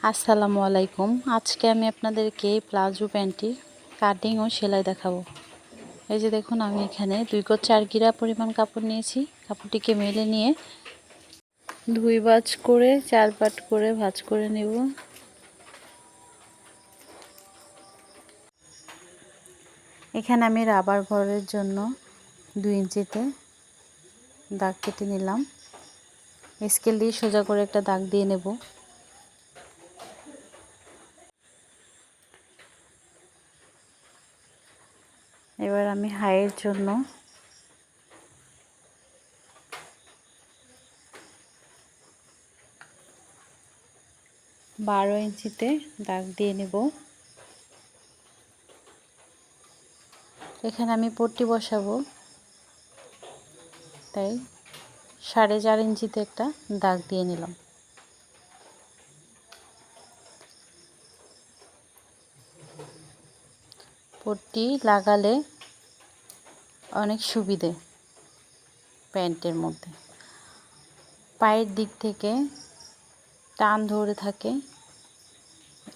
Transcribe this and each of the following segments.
আসসালামু আলাইকুম। আজকে আমি আপনাদেরকে প্লাজো প্যান্টটি কাটিং ও সেলাই দেখাবো। এই যে দেখুন, আমি এখানে 2 গজ 4 গিরা পরিমাণ কাপড় নিয়েছি। কাপড়টিকে মেলে নিয়ে 2 ভাঁজ করে 4 পাট করে ভাঁজ করে নেব। এখানে আমি রাবার ঘরের জন্য 2 ইঞ্চিতে দাগ কেটে নিলাম। স্কেল দিয়ে সোজা করে একটা দাগ দিয়ে নেব। এবার আমি হাইয়ের জন্য 12 ইঞ্চিতে দাগ দিয়ে নেব। এখানে আমি পট্টি বসাবো, তাই 4.5 ইঞ্চিতে একটা দাগ দিয়ে নিলাম। পট্টি লাগালে অনেক সুবিধে প্যান্টের মধ্যে। পায়ের দিক থেকে টান ধরে থাকে,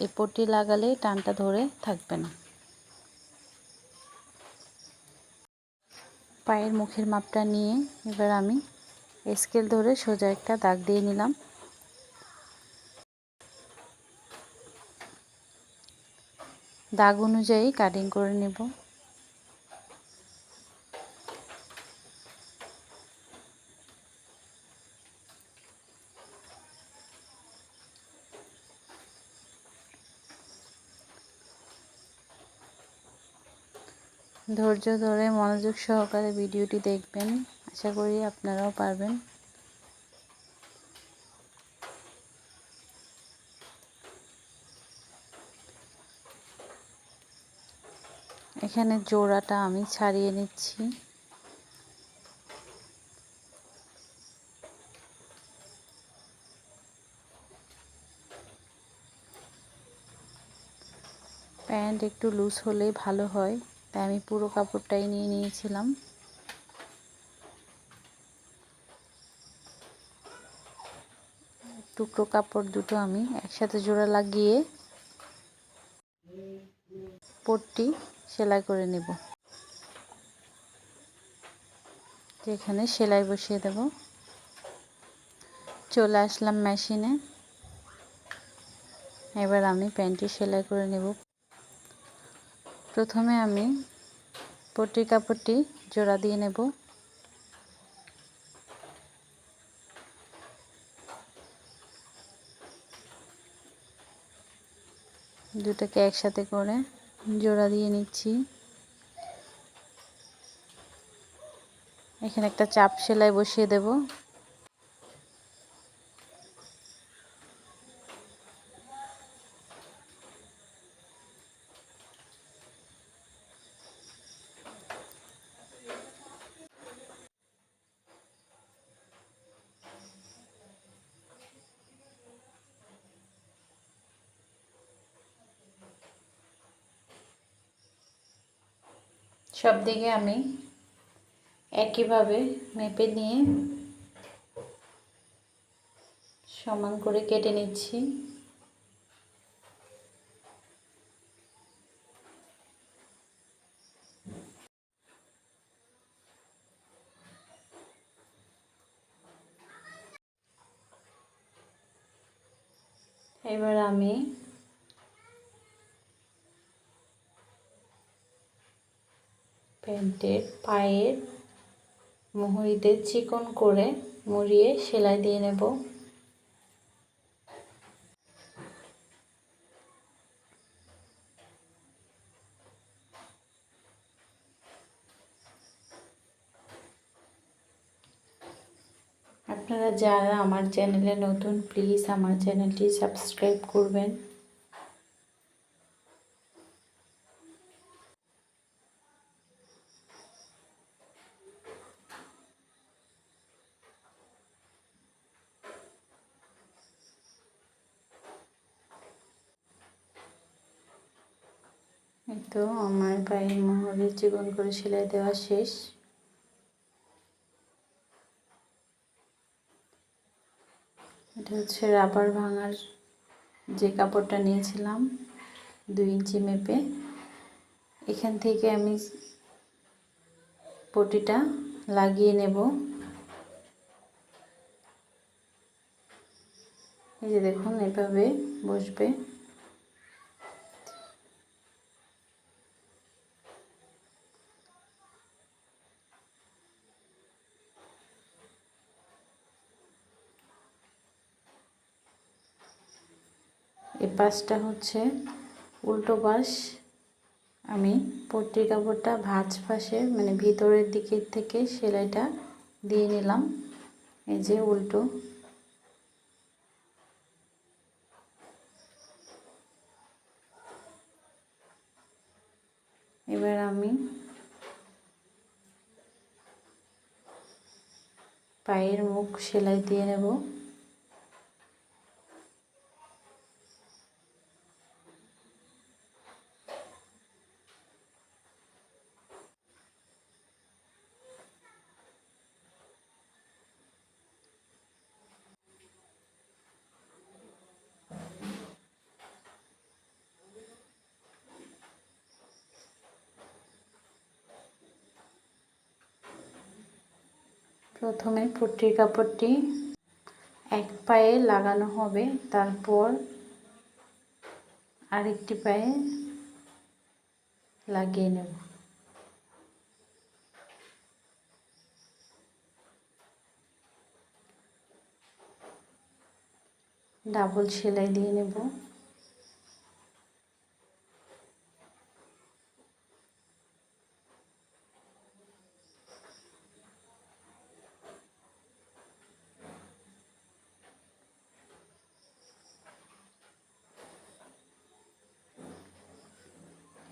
এই পট্টি লাগালে টানটা ধরে থাকবে না। পায়ের মুখের মাপটা নিয়ে এবার আমি স্কেল ধরে সোজা একটা দাগ দিয়ে নিলাম। দাগ অনুযায়ী কাটিং করে নেব। ধৈর্য ধরে মনোযোগ সহকারে ভিডিওটি দেখবেন, আশা করি আপনারাও পারবেন। এখানে জোড়াটা আমি ছাড়িয়ে নিচ্ছি। প্যান্ট একটু লুজ হলেই ভালো হয়, তাই আমি পুরো কাপড়টাই নিয়ে নিয়েছিলাম। টুকরো কাপড় দুটো আমি একসাথে জোড়া লাগিয়ে পট্টি সেলাই করে নেব। এখানে সেলাই বসিয়ে দেব। চলে আসলাম মেশিনে। এবার আমি প্যান্টটি সেলাই করে নেব। প্রথমে আমি পট্টির কাপড়টি জোড়া দিয়ে নেব। দুটোকে একসাথে করে জোড়া দিয়ে নিচ্ছি। এখানে একটা চাপ সেলাই বসিয়ে দেব। সব দিকে আমি একইভাবে মেপে নিয়ে সমান করে কেটে নিচ্ছি। এবার আমি প্যান্টের পায়ের মুহুরিতে চিকন করে মুড়িয়ে সেলাই দিয়ে নেব। আপনারা যারা আমার চ্যানেলে নতুন, প্লিজ আমার চ্যানেলটি সাবস্ক্রাইব করবেন। এই তো আমার পায়ের মুহুরে চিকন করে সেলাই দেওয়া শেষ। এটা হচ্ছে রাবার ভাঙার যে কাপড়টা নিয়েছিলাম 2 ইঞ্চি মেপে, এখান থেকে আমি পটিটা লাগিয়ে নেব। এই যে দেখুন এভাবে বসবে। এই পাশটা হচ্ছে উল্টো পাশ। আমি পট্টির কাপড়টা ভাঁজ পাশে মানে ভিতরের দিকের থেকে সেলাইটা দিয়ে নিলাম। এই যে উল্টো। এবার আমি পায়ের মুখ সেলাই দিয়ে নেব। প্রথমে পট্টির কাপড়টি এক পায়ে লাগানো হবে, তারপর আরেকটি পায়ে লাগিয়ে নেব। ডাবল সেলাই দিয়ে নেব।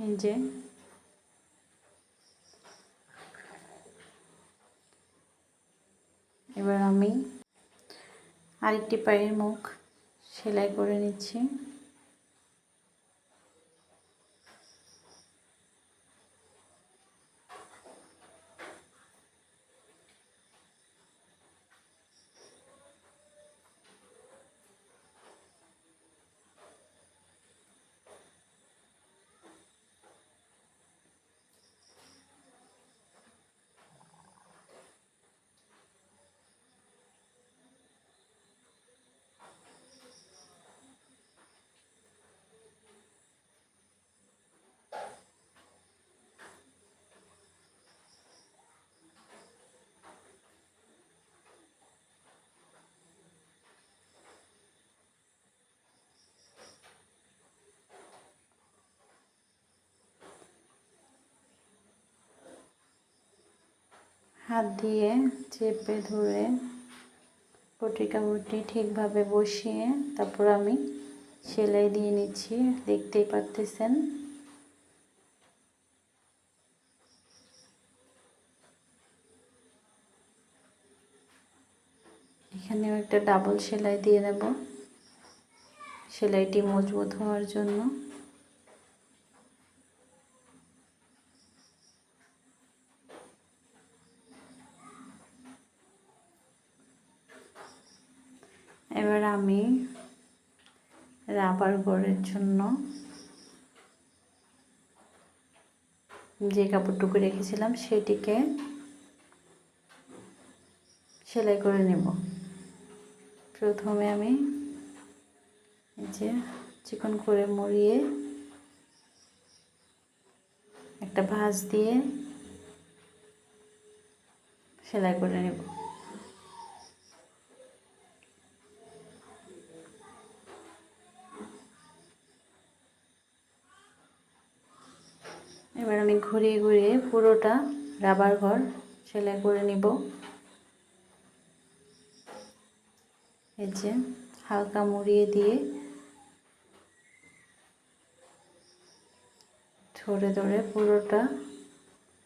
এই যে এবার আমি আরেকটি পায়ের মুখ সেলাই করে নিচ্ছি। হাত দিয়ে চেপে ধরে পট্টির কাপড়টি ঠিকভাবে বসিয়ে তারপর আমি সেলাই দিয়ে নিচ্ছি। দেখতেই পারতেছেন। এখানেও একটা ডাবল সেলাই দিয়ে দেব সেলাইটি মজবুত হওয়ার জন্য। এবার আমি রাবার গড়ের জন্য যে কাপড়টুকু রেখেছিলাম সেটিকে সেলাই করে নেব। প্রথমে আমি এই যে চিকন করে মুড়িয়ে একটা ভাঁজ দিয়ে সেলাই করে নেব। এবার আমি ঘুরিয়ে ঘুরিয়ে পুরোটা রাবার ঘর সেলাই করে নিব। এই যে হালকা মুড়িয়ে দিয়ে ধরে ধরে পুরোটা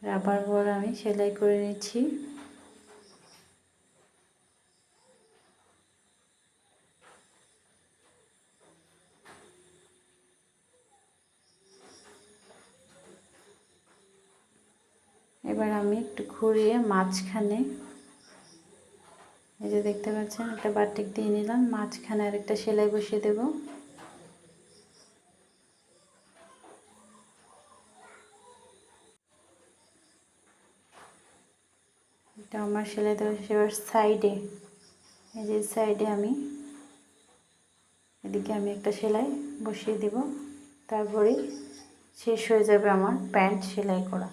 রাবার ঘর আমি সেলাই করে নিচ্ছি। এবার আমি একটু ঘুরিয়ে মাঝখানে এই যে দেখতে পাচ্ছেন একটা বাটিক দিয়ে নিলাম, মাঝখানে আরেকটা সেলাই বসিয়ে দেব। তো আমার সেলাই দেওয়া শেষ। এবার সাইডে, এই যে সাইডে আমি এদিকে আমি একটা সেলাই বসিয়ে দিব, তারপরেই শেষ হয়ে যাবে আমার প্যান্ট সেলাই করা।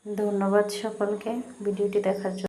ধন্যবাদ সকলকে ভিডিওটি দেখার জন্য।